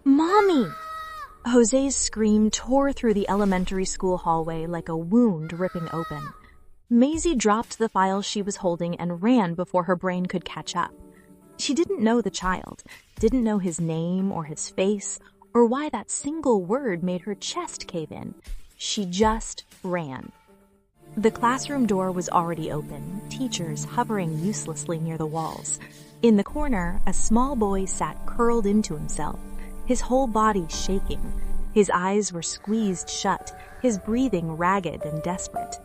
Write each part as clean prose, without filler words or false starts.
Mommy! Jose's scream tore through the elementary school hallway like a wound ripping open. Maisie dropped the file she was holding and ran before her brain could catch up. She didn't know the child, didn't know his name or his face, or why that single word made her chest cave in. She just ran. The classroom door was already open, teachers hovering uselessly near the walls. In the corner, a small boy sat curled into himself, his whole body shaking. His eyes were squeezed shut, his breathing ragged and desperate.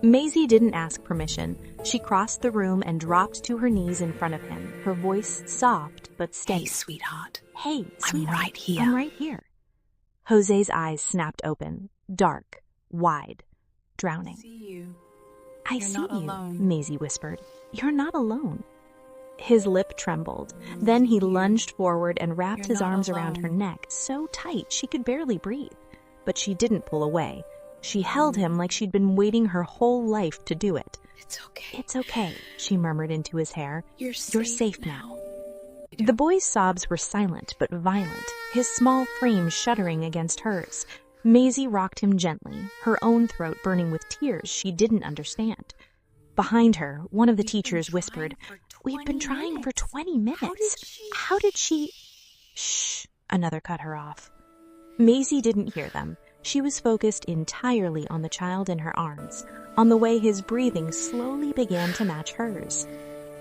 Maisie didn't ask permission. She crossed the room and dropped to her knees in front of him, her voice soft but steady. Hey, sweetheart. Hey, sweetheart. I'm right here. I'm right here. Jose's eyes snapped open, dark, wide, drowning. I see you. I see not you, alone. Maisie whispered. You're not alone. His lip trembled. Then he lunged forward and wrapped his arms around her neck, so tight she could barely breathe. But she didn't pull away. She held him like she'd been waiting her whole life to do it. It's okay. It's okay, she murmured into his hair. You're safe now. The boy's sobs were silent but violent, his small frame shuddering against hers. Maisie rocked him gently, her own throat burning with tears she didn't understand. Behind her, one of the teachers whispered, "We've been trying for 20 minutes. How did she... Shh, another cut her off. Maisie didn't hear them. She was focused entirely on the child in her arms, on the way his breathing slowly began to match hers.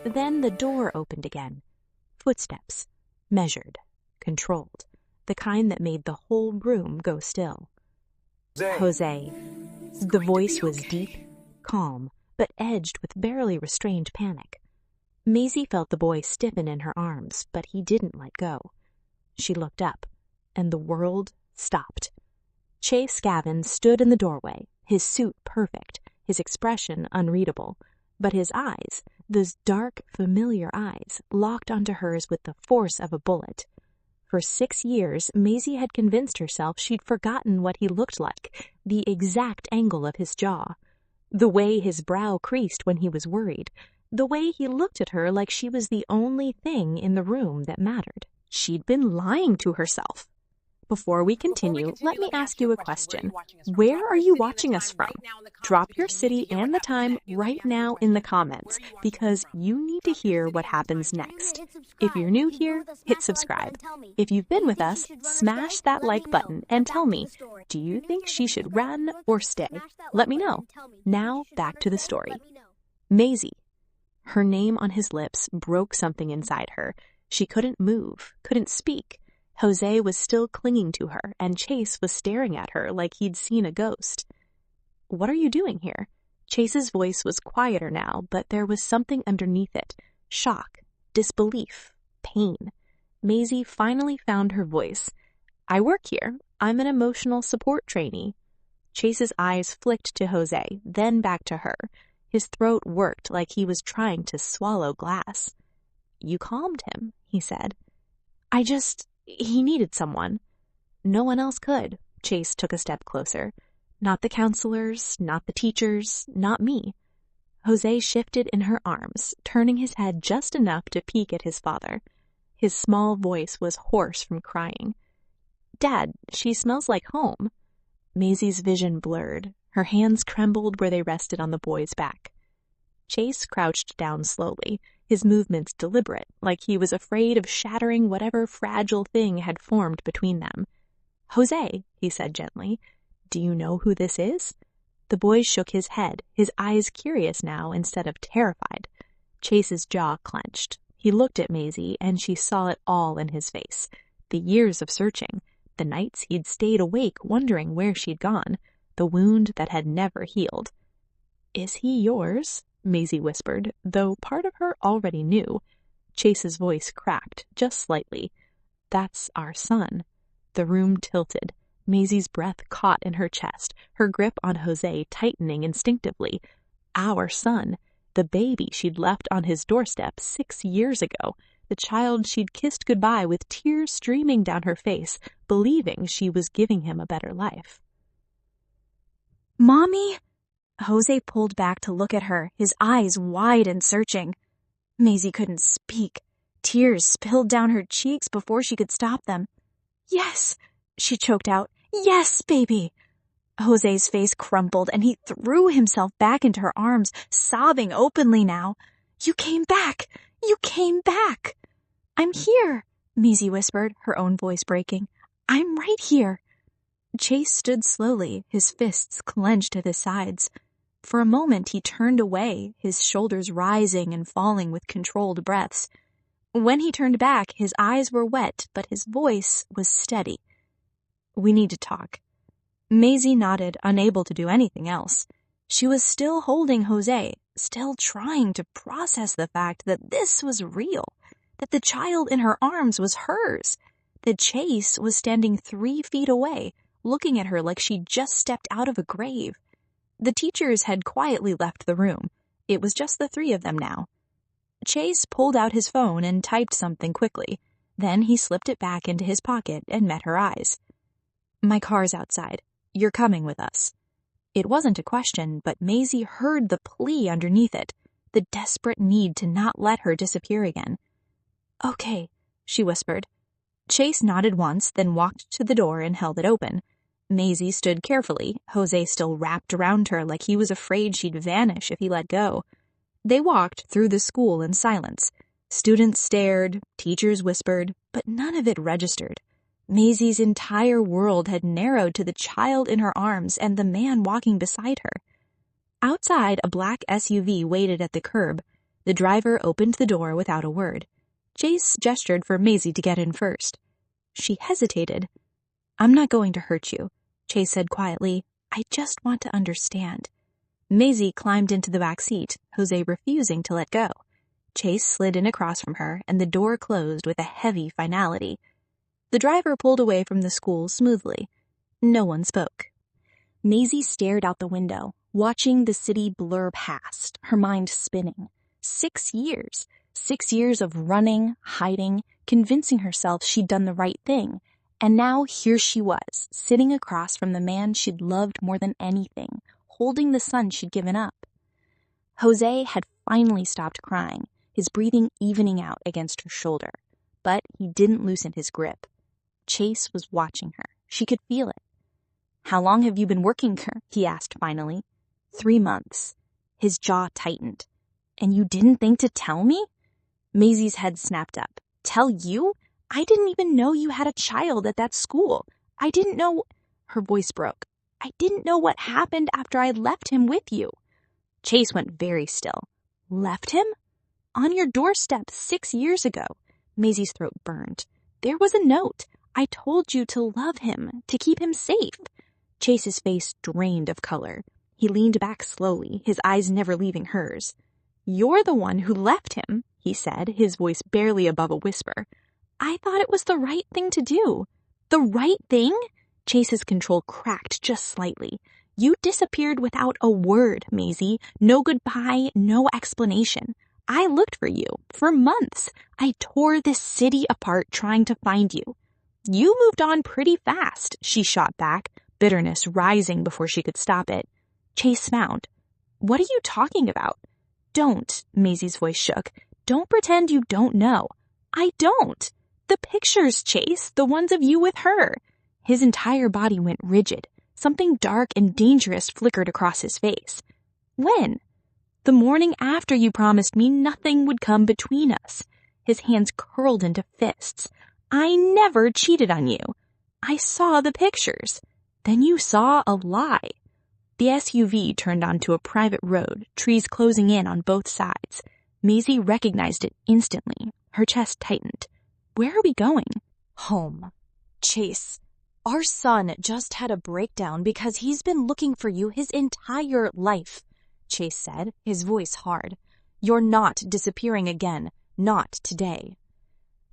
Then the door opened again. Footsteps, measured, controlled, the kind that made the whole room go still. Jose. The voice was deep, calm, but edged with barely restrained panic. Maisie felt the boy stiffen in her arms, but he didn't let go. She looked up, and the world stopped. Chase Gavin stood in the doorway, his suit perfect, his expression unreadable, but his eyes, those dark, familiar eyes, locked onto hers with the force of a bullet. For 6 years, Maisie had convinced herself she'd forgotten what he looked like, the exact angle of his jaw, the way his brow creased when he was worried, the way he looked at her like she was the only thing in the room that mattered. She'd been lying to herself. Before we continue, let me ask you a question. Where are you watching us from? Drop your city and the time right now in the comments, because you need to hear what happens next. If you're new here, hit subscribe. If you've been with us, smash that like button and tell me, do you think she should run or stay? Let me know. Now, back to the story. Maisie. Her name on his lips broke something inside her. She couldn't move, couldn't speak. Jose was still clinging to her, and Chase was staring at her like he'd seen a ghost. What are you doing here? Chase's voice was quieter now, but there was something underneath it. Shock, disbelief, pain. Maisie finally found her voice. I work here. I'm an emotional support trainee. Chase's eyes flicked to Jose, then back to her. His throat worked like he was trying to swallow glass. You calmed him, he said. He needed someone. No one else could. Chase took a step closer. Not the counselors, not the teachers, not me. Jose shifted in her arms, turning his head just enough to peek at his father. His small voice was hoarse from crying. Dad, she smells like home. Maisie's vision blurred. Her hands trembled where they rested on the boy's back. Chase crouched down slowly, his movements deliberate, like he was afraid of shattering whatever fragile thing had formed between them. Jose, he said gently, do you know who this is? The boy shook his head, his eyes curious now instead of terrified. Chase's jaw clenched. He looked at Maisie, and she saw it all in his face. The years of searching, the nights he'd stayed awake wondering where she'd gone, the wound that had never healed. Is he yours? Maisie whispered, though part of her already knew. Chase's voice cracked, just slightly. That's our son. The room tilted. Maisie's breath caught in her chest, her grip on Jose tightening instinctively. Our son. The baby she'd left on his doorstep 6 years ago. The child she'd kissed goodbye with tears streaming down her face, believing she was giving him a better life. Mommy? Jose pulled back to look at her, his eyes wide and searching. Maisie couldn't speak. Tears spilled down her cheeks before she could stop them. Yes, she choked out. Yes, baby. Jose's face crumpled and he threw himself back into her arms, sobbing openly now. You came back! You came back! I'm here, Maisie whispered, her own voice breaking. I'm right here. Chase stood slowly, his fists clenched at his sides. For a moment he turned away, his shoulders rising and falling with controlled breaths. When he turned back, his eyes were wet, but his voice was steady. We need to talk. Maisie nodded, unable to do anything else. She was still holding Jose, still trying to process the fact that this was real, that the child in her arms was hers, that Chase was standing 3 feet away, looking at her like she'd just stepped out of a grave. The teachers had quietly left the room. It was just the 3 of them now. Chase pulled out his phone and typed something quickly. Then he slipped it back into his pocket and met her eyes. My car's outside. You're coming with us. It wasn't a question, but Maisie heard the plea underneath it, the desperate need to not let her disappear again. Okay, she whispered. Chase nodded once, then walked to the door and held it open. Maisie stood carefully, Jose still wrapped around her like he was afraid she'd vanish if he let go. They walked through the school in silence. Students stared, teachers whispered, but none of it registered. Maisie's entire world had narrowed to the child in her arms and the man walking beside her. Outside, a black SUV waited at the curb. The driver opened the door without a word. Chase gestured for Maisie to get in first. She hesitated. I'm not going to hurt you, Chase said quietly. I just want to understand. Maisie climbed into the back seat, Jose refusing to let go. Chase slid in across from her, and the door closed with a heavy finality. The driver pulled away from the school smoothly. No one spoke. Maisie stared out the window, watching the city blur past, her mind spinning. 6 years. 6 years of running, hiding, convincing herself she'd done the right thing. And now here she was, sitting across from the man she'd loved more than anything, holding the son she'd given up. Jose had finally stopped crying, his breathing evening out against her shoulder. But he didn't loosen his grip. Chase was watching her. She could feel it. How long have you been working here? He asked finally. 3 months. His jaw tightened. And you didn't think to tell me? Maisie's head snapped up. Tell you? I didn't even know you had a child at that school. I didn't know... Her voice broke. I didn't know what happened after I left him with you. Chase went very still. Left him? On your doorstep 6 years ago. Maisie's throat burned. There was a note. I told you to love him, to keep him safe. Chase's face drained of color. He leaned back slowly, his eyes never leaving hers. You're the one who left him, he said, his voice barely above a whisper. I thought it was the right thing to do. The right thing? Chase's control cracked just slightly. You disappeared without a word, Maisie. No goodbye, no explanation. I looked for you for months. I tore this city apart trying to find you. You moved on pretty fast, she shot back, bitterness rising before she could stop it. Chase frowned. What are you talking about? Don't, Maisie's voice shook. Don't pretend you don't know. I don't. The pictures, Chase, the ones of you with her. His entire body went rigid. Something dark and dangerous flickered across his face. When? The morning after you promised me nothing would come between us. His hands curled into fists. I never cheated on you. I saw the pictures. Then you saw a lie. The SUV turned onto a private road, trees closing in on both sides. Maisie recognized it instantly. Her chest tightened. Where are we going? Home. Chase, our son just had a breakdown because he's been looking for you his entire life, Chase said, his voice hard. You're not disappearing again. Not today.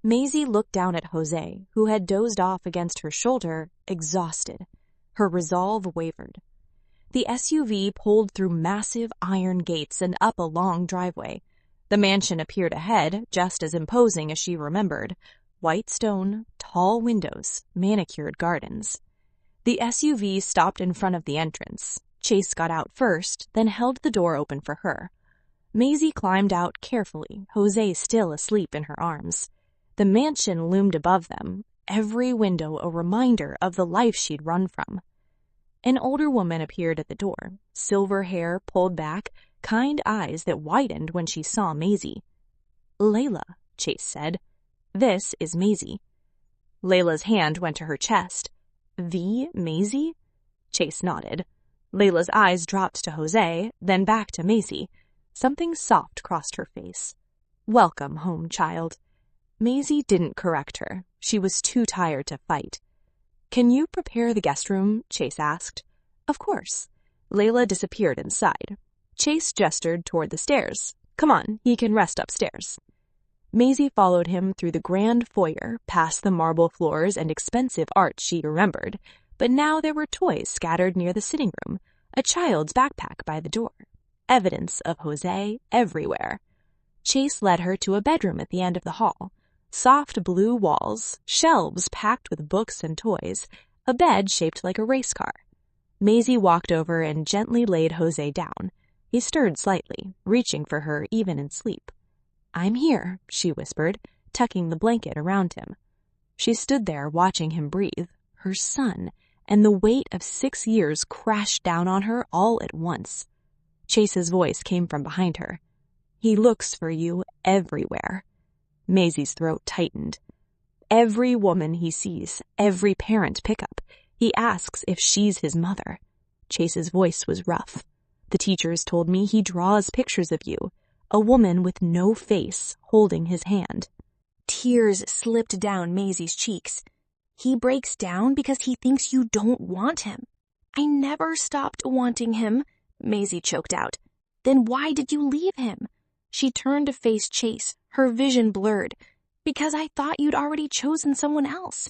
Maisie looked down at Jose, who had dozed off against her shoulder, exhausted. Her resolve wavered. The SUV pulled through massive iron gates and up a long driveway. The mansion appeared ahead, just as imposing as she remembered. White stone, tall windows, manicured gardens. The SUV stopped in front of the entrance. Chase got out first, then held the door open for her. Maisie climbed out carefully, Jose still asleep in her arms. The mansion loomed above them, every window a reminder of the life she'd run from. An older woman appeared at the door, silver hair pulled back, kind eyes that widened when she saw Maisie. "Layla," Chase said. "This is Maisie." Layla's hand went to her chest. "The Maisie?" Chase nodded. Layla's eyes dropped to Jose, then back to Maisie. Something soft crossed her face. "Welcome home, child." Maisie didn't correct her. She was too tired to fight. "Can you prepare the guest room?" Chase asked. "Of course." Layla disappeared inside. Chase gestured toward the stairs. "Come on, he can rest upstairs." Maisie followed him through the grand foyer, past the marble floors and expensive art she remembered, but now there were toys scattered near the sitting room, a child's backpack by the door, evidence of Jose everywhere. Chase led her to a bedroom at the end of the hall. Soft blue walls, shelves packed with books and toys, a bed shaped like a race car. Maisie walked over and gently laid Jose down. He stirred slightly, reaching for her even in sleep. "I'm here," she whispered, tucking the blanket around him. She stood there watching him breathe, her son, and the weight of 6 years crashed down on her all at once. Chase's voice came from behind her. "He looks for you everywhere." Maisie's throat tightened. "Every woman he sees, every parent pickup, he asks if she's his mother." Chase's voice was rough. "The teachers told me he draws pictures of you, a woman with no face holding his hand." Tears slipped down Maisie's cheeks. "He breaks down because he thinks you don't want him." "I never stopped wanting him," Maisie choked out. "Then why did you leave him?" She turned to face Chase, her vision blurred. "Because I thought you'd already chosen someone else."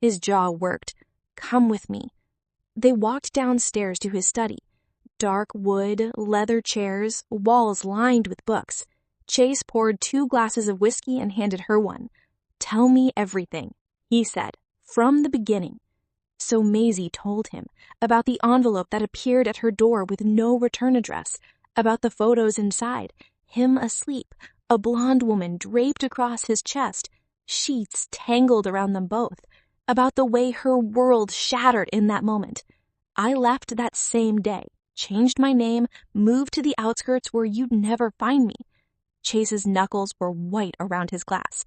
His jaw worked. "Come with me." They walked downstairs to his study. Dark wood, leather chairs, walls lined with books. Chase poured 2 glasses of whiskey and handed her one. "Tell me everything," he said, "from the beginning." So Maisie told him about the envelope that appeared at her door with no return address, about the photos inside, him asleep, a blonde woman draped across his chest, sheets tangled around them both, about the way her world shattered in that moment. "I left that same day, changed my name, moved to the outskirts where you'd never find me." Chase's knuckles were white around his glass.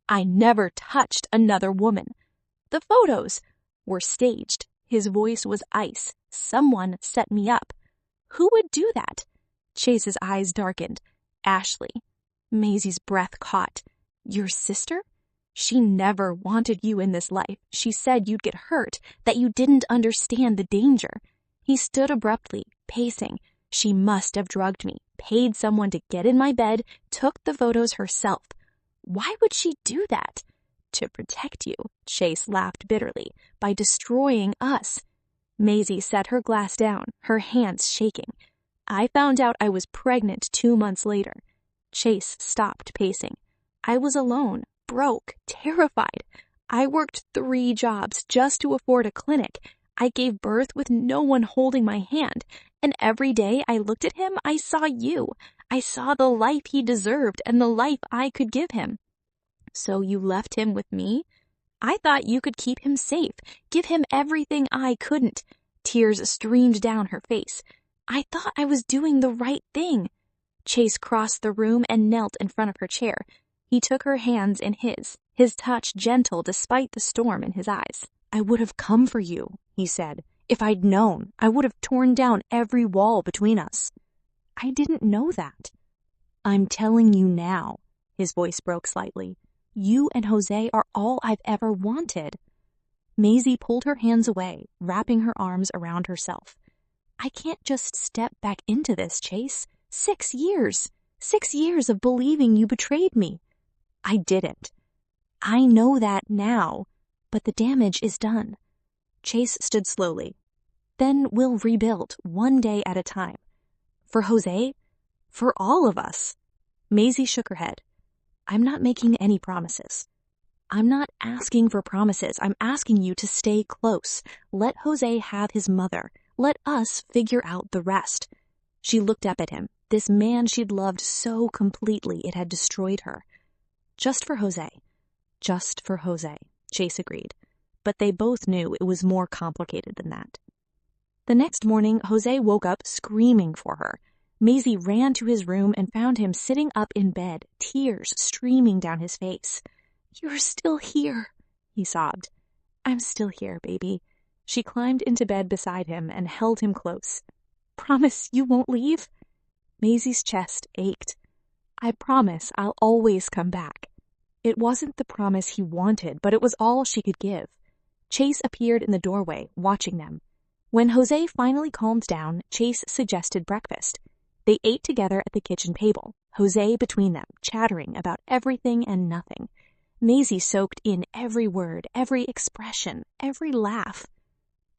"I never touched another woman." "The photos were staged." His voice was ice. "Someone set me up." "Who would do that?" Chase's eyes darkened. "Ashley." Maisie's breath caught. "Your sister?" "She never wanted you in this life. She said you'd get hurt, that you didn't understand the danger." He stood abruptly, pacing. "She must have drugged me, paid someone to get in my bed, took the photos herself." "Why would she do that?" "To protect you," Chase laughed bitterly, "by destroying us." Maisie set her glass down, her hands shaking. "I found out I was pregnant 2 months later." Chase stopped pacing. "I was alone, broke, terrified. I worked 3 jobs just to afford a clinic. I gave birth with no one holding my hand, and every day I looked at him, I saw you. I saw the life he deserved and the life I could give him." "So you left him with me?" "I thought you could keep him safe, give him everything I couldn't." Tears streamed down her face. "I thought I was doing the right thing." Chase crossed the room and knelt in front of her chair. He took her hands in his touch gentle despite the storm in his eyes. "I would have come for you," he said. "If I'd known, I would have torn down every wall between us." "I didn't know that." "I'm telling you now." His voice broke slightly. "You and Jose are all I've ever wanted." Maisie pulled her hands away, wrapping her arms around herself. "I can't just step back into this, Chase. 6 years. 6 years of believing you betrayed me." "I didn't." "I know that now, but the damage is done." Chase stood slowly. "Then we'll rebuild, one day at a time. For Jose, for all of us." Maisie shook her head. "I'm not making any promises." "I'm not asking for promises. I'm asking you to stay close. Let Jose have his mother. Let us figure out the rest." She looked up at him, this man she'd loved so completely it had destroyed her. "Just for Jose. Just for Jose," Chase agreed. But they both knew it was more complicated than that. The next morning, Jose woke up screaming for her. Maisie ran to his room and found him sitting up in bed, tears streaming down his face. "You're still here," he sobbed. "I'm still here, baby." She climbed into bed beside him and held him close. "Promise you won't leave?" Maisie's chest ached. "I promise I'll always come back." It wasn't the promise he wanted, but it was all she could give. Chase appeared in the doorway, watching them. When Jose finally calmed down, Chase suggested breakfast. They ate together at the kitchen table, Jose between them, chattering about everything and nothing. Maisie soaked in every word, every expression, every laugh.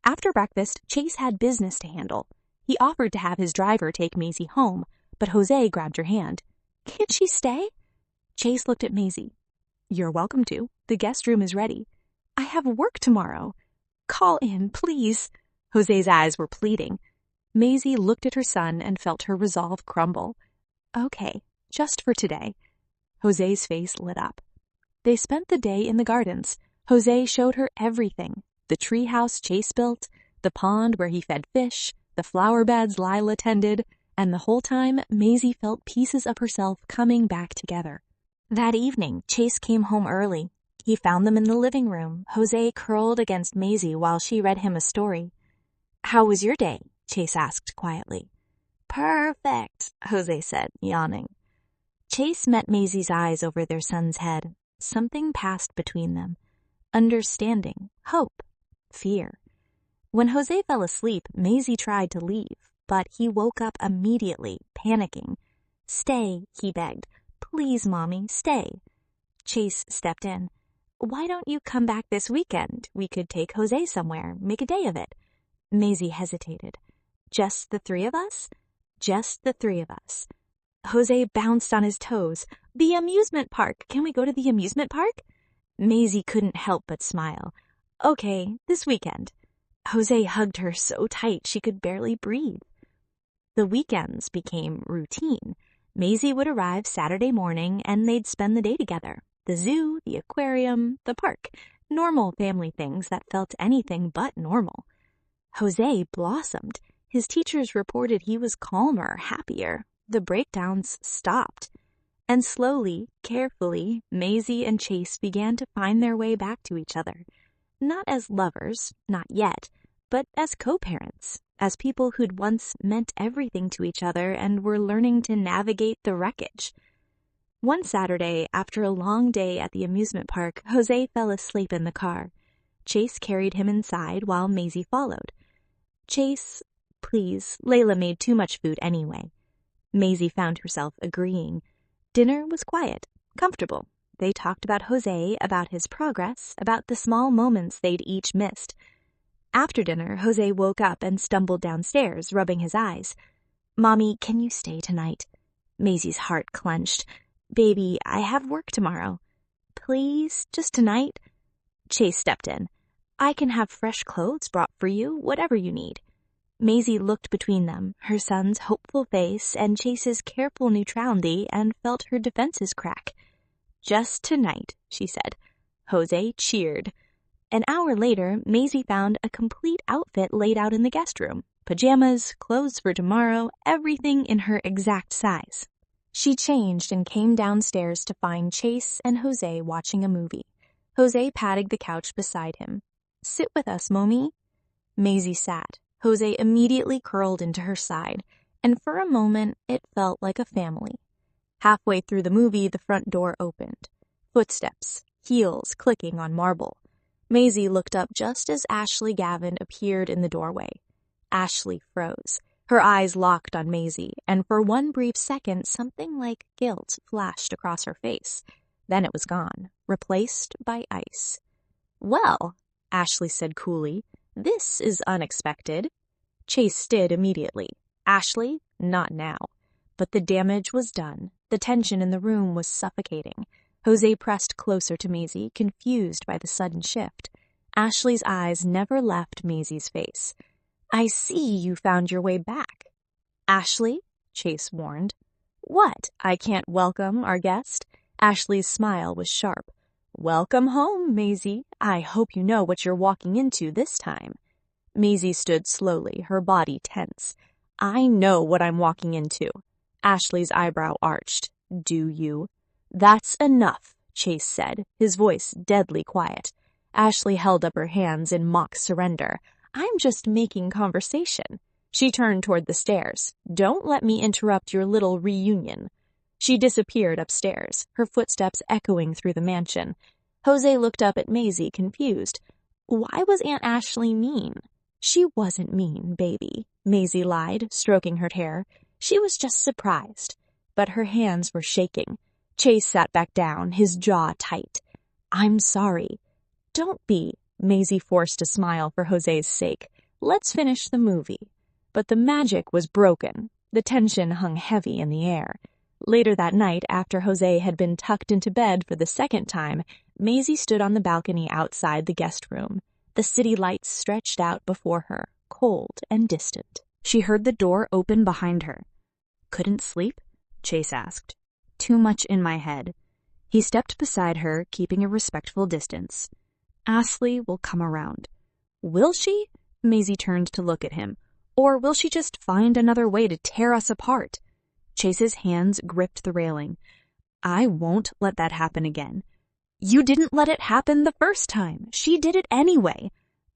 After breakfast, Chase had business to handle. He offered to have his driver take Maisie home, but Jose grabbed her hand. "Can't she stay?" Chase looked at Maisie. "You're welcome to. The guest room is ready." "I have work tomorrow." "Call in, please." Jose's eyes were pleading. Maisie looked at her son and felt her resolve crumble. "Okay, just for today." Jose's face lit up. They spent the day in the gardens. Jose showed her everything. The treehouse Chase built, the pond where he fed fish, the flower beds Lila tended, and the whole time Maisie felt pieces of herself coming back together. That evening, Chase came home early. He found them in the living room, Jose curled against Maisie while she read him a story. "How was your day?" Chase asked quietly. "Perfect," Jose said, yawning. Chase met Maisie's eyes over their son's head. Something passed between them. Understanding, hope, fear. When Jose fell asleep, Maisie tried to leave, but he woke up immediately, panicking. "Stay," he begged. "Please, Mommy, stay." Chase stepped in. "Why don't you come back this weekend? We could take Jose somewhere, make a day of it." Maisie hesitated. "Just the three of us?" "Just the three of us." Jose bounced on his toes. "The amusement park. Can we go to the amusement park?" Maisie couldn't help but smile. "Okay, this weekend." Jose hugged her so tight she could barely breathe. The weekends became routine. Maisie would arrive Saturday morning and they'd spend the day together. The zoo, the aquarium, the park. Normal family things that felt anything but normal. Jose blossomed. His teachers reported he was calmer, happier. The breakdowns stopped. And slowly, carefully, Maisie and Chase began to find their way back to each other. Not as lovers, not yet, but as co-parents, as people who'd once meant everything to each other and were learning to navigate the wreckage. One Saturday, after a long day at the amusement park, Jose fell asleep in the car. Chase carried him inside while Maisie followed. "Chase, please, Layla made too much food anyway." Maisie found herself agreeing. Dinner was quiet, comfortable. They talked about Jose, about his progress, about the small moments they'd each missed. After dinner, Jose woke up and stumbled downstairs, rubbing his eyes. "Mommy, can you stay tonight?" Maisie's heart clenched. "Baby, I have work tomorrow." "Please, just tonight?" Chase stepped in. "I can have fresh clothes brought for you, whatever you need." Maisie looked between them, her son's hopeful face and Chase's careful neutrality, and felt her defenses crack. "Just tonight," she said. Jose cheered. An hour later, Maisie found a complete outfit laid out in the guest room. Pajamas, clothes for tomorrow, everything in her exact size. She changed and came downstairs to find Chase and Jose watching a movie. Jose patted the couch beside him. "Sit with us, Mommy." Maisie sat. Jose immediately curled into her side, and for a moment it felt like a family. Halfway through the movie, the front door opened. Footsteps, heels clicking on marble. Maisie looked up just as Ashley Gavin appeared in the doorway. Ashley froze. Her eyes locked on Maisie, and for one brief second something like guilt flashed across her face. Then it was gone, replaced by ice. "Well," Ashley said coolly, "this is unexpected." Chase stayed immediately. Ashley, not now. But the damage was done. The tension in the room was suffocating. Jose pressed closer to Maisie, confused by the sudden shift. Ashley's eyes never left Maisie's face. "I see you found your way back." "Ashley?" Chase warned. "What, I can't welcome our guest?" Ashley's smile was sharp. Welcome home, Maisie. I hope you know what you're walking into this time. Maisie stood slowly, her body tense. I know what I'm walking into. Ashley's eyebrow arched. Do you? That's enough, Chase said, his voice deadly quiet. Ashley held up her hands in mock surrender. I'm just making conversation. She turned toward the stairs. Don't let me interrupt your little reunion. She disappeared upstairs, her footsteps echoing through the mansion. Jose looked up at Maisie, confused. Why was Aunt Ashley mean? She wasn't mean, baby, Maisie lied, stroking her hair. She was just surprised. But her hands were shaking. Chase sat back down, his jaw tight. I'm sorry. Don't be, Maisie forced a smile for Jose's sake. Let's finish the movie. But the magic was broken. The tension hung heavy in the air. Later that night, after Jose had been tucked into bed for the second time, Maisie stood on the balcony outside the guest room. The city lights stretched out before her, cold and distant. She heard the door open behind her. Couldn't sleep? Chase asked. Too much in my head. He stepped beside her, keeping a respectful distance. Ashley will come around. Will she? Maisie turned to look at him. Or will she just find another way to tear us apart? Chase's hands gripped the railing. I won't let that happen again. You didn't let it happen the first time. She did it anyway.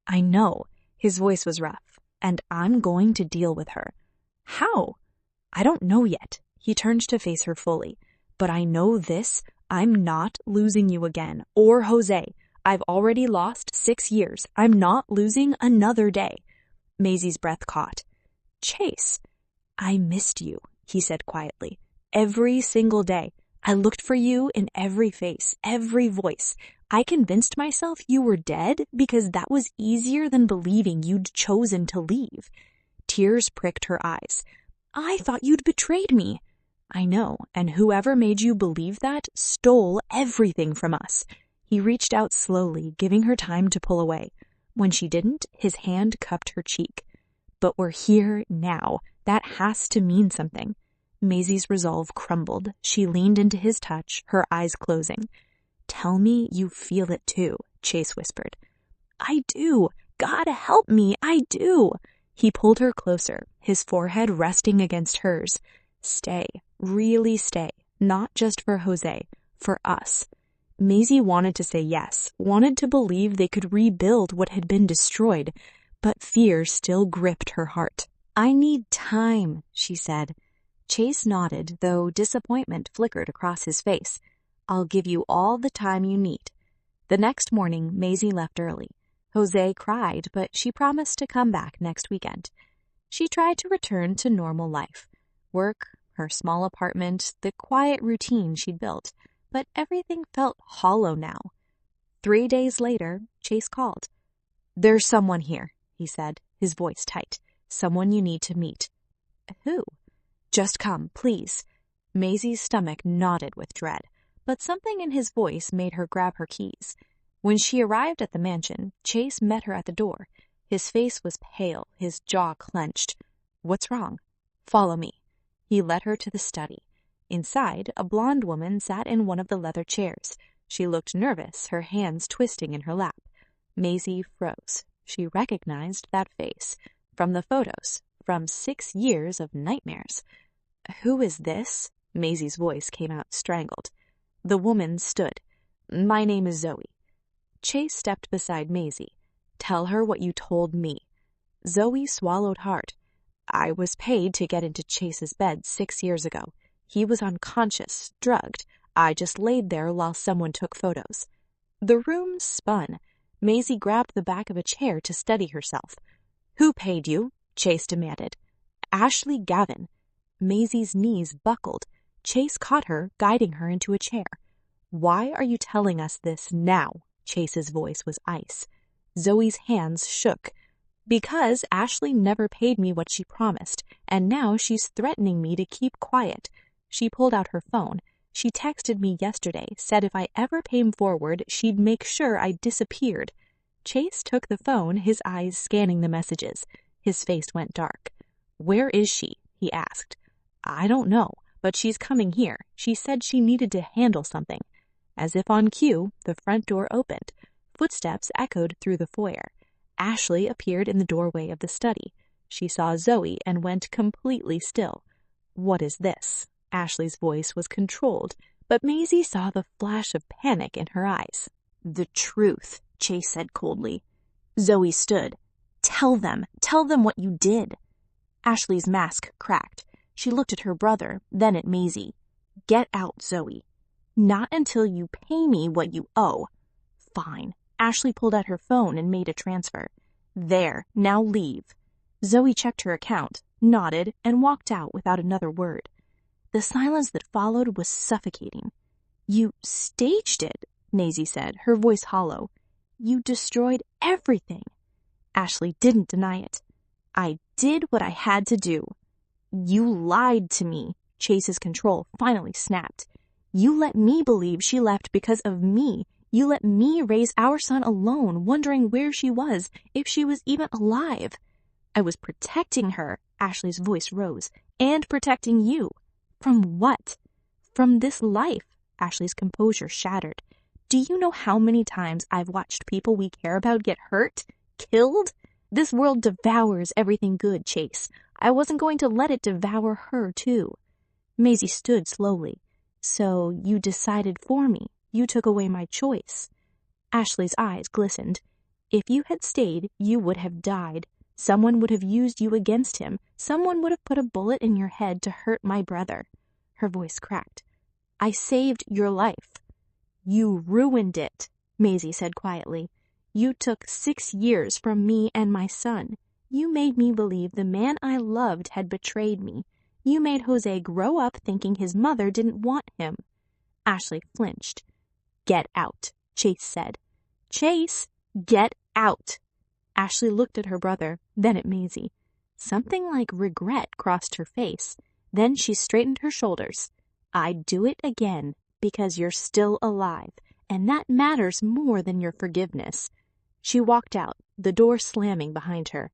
I know. His voice was rough. And I'm going to deal with her. How? I don't know yet. He turned to face her fully. But I know this. I'm not losing you again. Or Jose. I've already lost 6 years. I'm not losing another day. Maisie's breath caught. Chase, I missed you, he said quietly. Every single day. I looked for you in every face, every voice. I convinced myself you were dead because that was easier than believing you'd chosen to leave. Tears pricked her eyes. I thought you'd betrayed me. I know, and whoever made you believe that stole everything from us. He reached out slowly, giving her time to pull away. When she didn't, his hand cupped her cheek. But we're here now. That has to mean something. Maisie's resolve crumbled. She leaned into his touch, her eyes closing. Tell me you feel it too, Chase whispered. I do. God help me, I do. He pulled her closer, his forehead resting against hers. Stay, really stay, not just for Jose, for us. Maisie wanted to say yes, wanted to believe they could rebuild what had been destroyed, but fear still gripped her heart. I need time, she said. Chase nodded, though disappointment flickered across his face. I'll give you all the time you need. The next morning, Maisie left early. Jose cried, but she promised to come back next weekend. She tried to return to normal life. Work, her small apartment, the quiet routine she'd built. But everything felt hollow now. 3 days later, Chase called. There's someone here, he said, his voice tight. Someone you need to meet. Who? Just come, please. Maisie's stomach knotted with dread, but something in his voice made her grab her keys. When she arrived at the mansion, Chase met her at the door. His face was pale, his jaw clenched. What's wrong? Follow me. He led her to the study. Inside, a blonde woman sat in one of the leather chairs. She looked nervous, her hands twisting in her lap. Maisie froze. She recognized that face. From the photos. From 6 years of nightmares. Who is this? Maisie's voice came out strangled. The woman stood. My name is Zoe. Chase stepped beside Maisie. Tell her what you told me. Zoe swallowed hard. I was paid to get into Chase's bed 6 years ago. He was unconscious, drugged. I just laid there while someone took photos. The room spun. Maisie grabbed the back of a chair to steady herself. Who paid you? Chase demanded. Ashley Gavin. Maisie's knees buckled. Chase caught her, guiding her into a chair. Why are you telling us this now? Chase's voice was ice. Zoe's hands shook. Because Ashley never paid me what she promised, and now she's threatening me to keep quiet. She pulled out her phone. She texted me yesterday, said if I ever came forward, she'd make sure I disappeared. Chase took the phone, his eyes scanning the messages. His face went dark. Where is she? He asked. I don't know, but she's coming here. She said she needed to handle something. As if on cue, the front door opened. Footsteps echoed through the foyer. Ashley appeared in the doorway of the study. She saw Zoe and went completely still. "What is this?" Ashley's voice was controlled, but Maisie saw the flash of panic in her eyes. "The truth," Chase said coldly. Zoe stood. Tell them what you did." Ashley's mask cracked. She looked at her brother, then at Maisie. "Get out, Zoe." "Not until you pay me what you owe." "Fine." Ashley pulled out her phone and made a transfer. "There, now leave." Zoe checked her account, nodded, and walked out without another word. The silence that followed was suffocating. "You staged it," Maisie said, her voice hollow. "You destroyed everything." Ashley didn't deny it. "I did what I had to do." "You lied to me." Chase's control finally snapped. "You let me believe she left because of me. You let me raise our son alone, wondering where she was, if she was even alive." "I was protecting her," Ashley's voice rose, "and protecting you." "From what?" "From this life." Ashley's composure shattered. "Do you know how many times I've watched people we care about get hurt? Killed? This world devours everything good, Chase. I wasn't going to let it devour her, too." Maisie stood slowly. "So you decided for me. You took away my choice." Ashley's eyes glistened. "If you had stayed, you would have died. Someone would have used you against him. Someone would have put a bullet in your head to hurt my brother." Her voice cracked. "I saved your life." "You ruined it," Maisie said quietly. "You took 6 years from me and my son. You made me believe the man I loved had betrayed me. You made Jose grow up thinking his mother didn't want him." Ashley flinched. "Get out," Chase said. "Chase, get out." Ashley looked at her brother, then at Maisie. Something like regret crossed her face. Then she straightened her shoulders. "I'd do it again, because you're still alive, and that matters more than your forgiveness." She walked out, the door slamming behind her.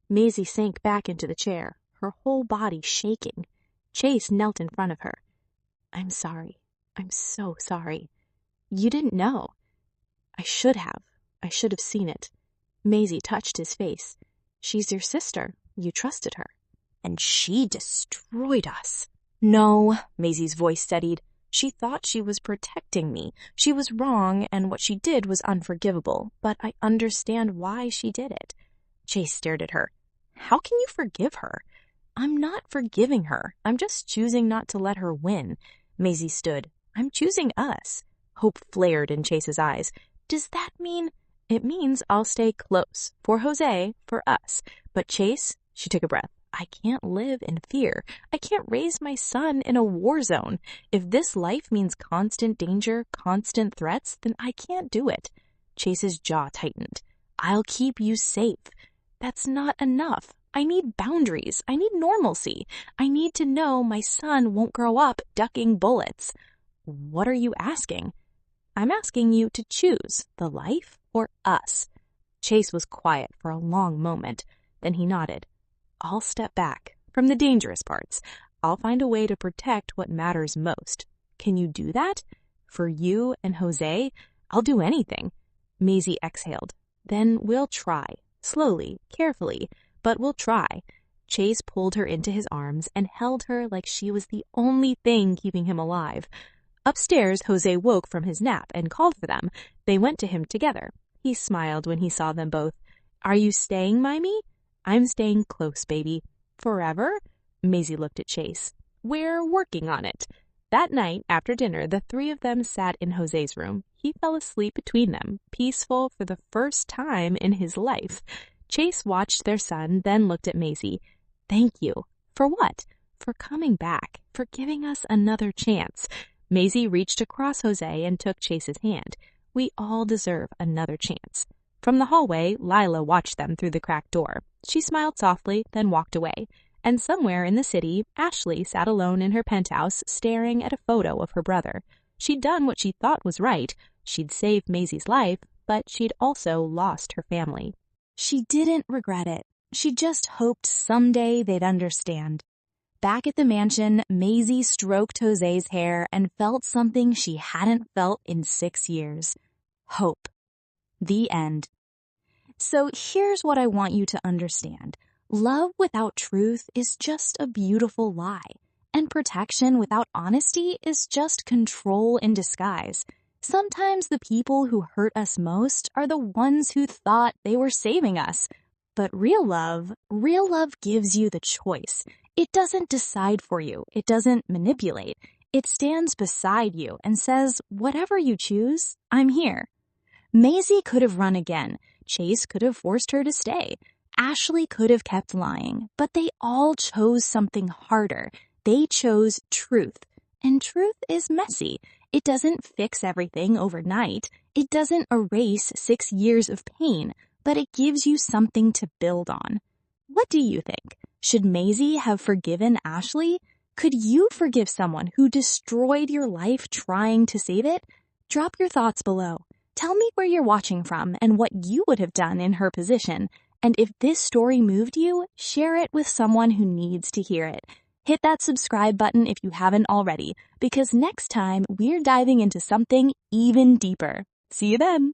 Maisie sank back into the chair, her whole body shaking. Chase knelt in front of her. "I'm sorry. I'm so sorry." "You didn't know." "I should have. I should have seen it." Maisie touched his face. "She's your sister. You trusted her." "And she destroyed us." "No," Maisie's voice steadied. "She thought she was protecting me. She was wrong, and what she did was unforgivable, but I understand why she did it." Chase stared at her. "How can you forgive her?" "I'm not forgiving her. I'm just choosing not to let her win." Maisie stood. "I'm choosing us." Hope flared in Chase's eyes. "Does that mean—" "It means I'll stay close. For Jose, for us. But Chase," she took a breath, "I can't live in fear. I can't raise my son in a war zone. If this life means constant danger, constant threats, then I can't do it." Chase's jaw tightened. "I'll keep you safe." "That's not enough. I need boundaries. I need normalcy. I need to know my son won't grow up ducking bullets." "What are you asking?" "I'm asking you to choose the life or us." Chase was quiet for a long moment. Then he nodded. "I'll step back from the dangerous parts. I'll find a way to protect what matters most. Can you do that? For you and Jose, I'll do anything." Maisie exhaled. "Then we'll try. Slowly, carefully, but we'll try." Chase pulled her into his arms and held her like she was the only thing keeping him alive. Upstairs, Jose woke from his nap and called for them. They went to him together. He smiled when he saw them both. "Are you staying, Mimey?" "I'm staying close, baby." "Forever?" Maisie looked at Chase. "We're working on it." That night, after dinner, the three of them sat in Jose's room. He fell asleep between them, peaceful for the first time in his life. Chase watched their son, then looked at Maisie. "Thank you." "For what?" "For coming back, for giving us another chance." Maisie reached across Jose and took Chase's hand. "We all deserve another chance." From the hallway, Lila watched them through the cracked door. She smiled softly, then walked away. And somewhere in the city, Ashley sat alone in her penthouse, staring at a photo of her brother. She'd done what she thought was right. She'd saved Maisie's life, but she'd also lost her family. She didn't regret it. She just hoped someday they'd understand. Back at the mansion, Maisie stroked Jose's hair and felt something she hadn't felt in 6 years. Hope. The end. So here's what I want you to understand. Love without truth is just a beautiful lie, and protection without honesty is just control in disguise. Sometimes the people who hurt us most are the ones who thought they were saving us. But real love gives you the choice. It doesn't decide for you. It doesn't manipulate. It stands beside you and says, whatever you choose, I'm here. Maisie could have run again. Chase could have forced her to stay. Ashley could have kept lying, but they all chose something harder. They chose truth. And truth is messy. It doesn't fix everything overnight. It doesn't erase 6 years of pain, but it gives you something to build on. What do you think? Should Maisie have forgiven Ashley? Could you forgive someone who destroyed your life trying to save it? Drop your thoughts below. Tell me where you're watching from and what you would have done in her position. And if this story moved you, share it with someone who needs to hear it. Hit that subscribe button if you haven't already, because next time we're diving into something even deeper. See you then.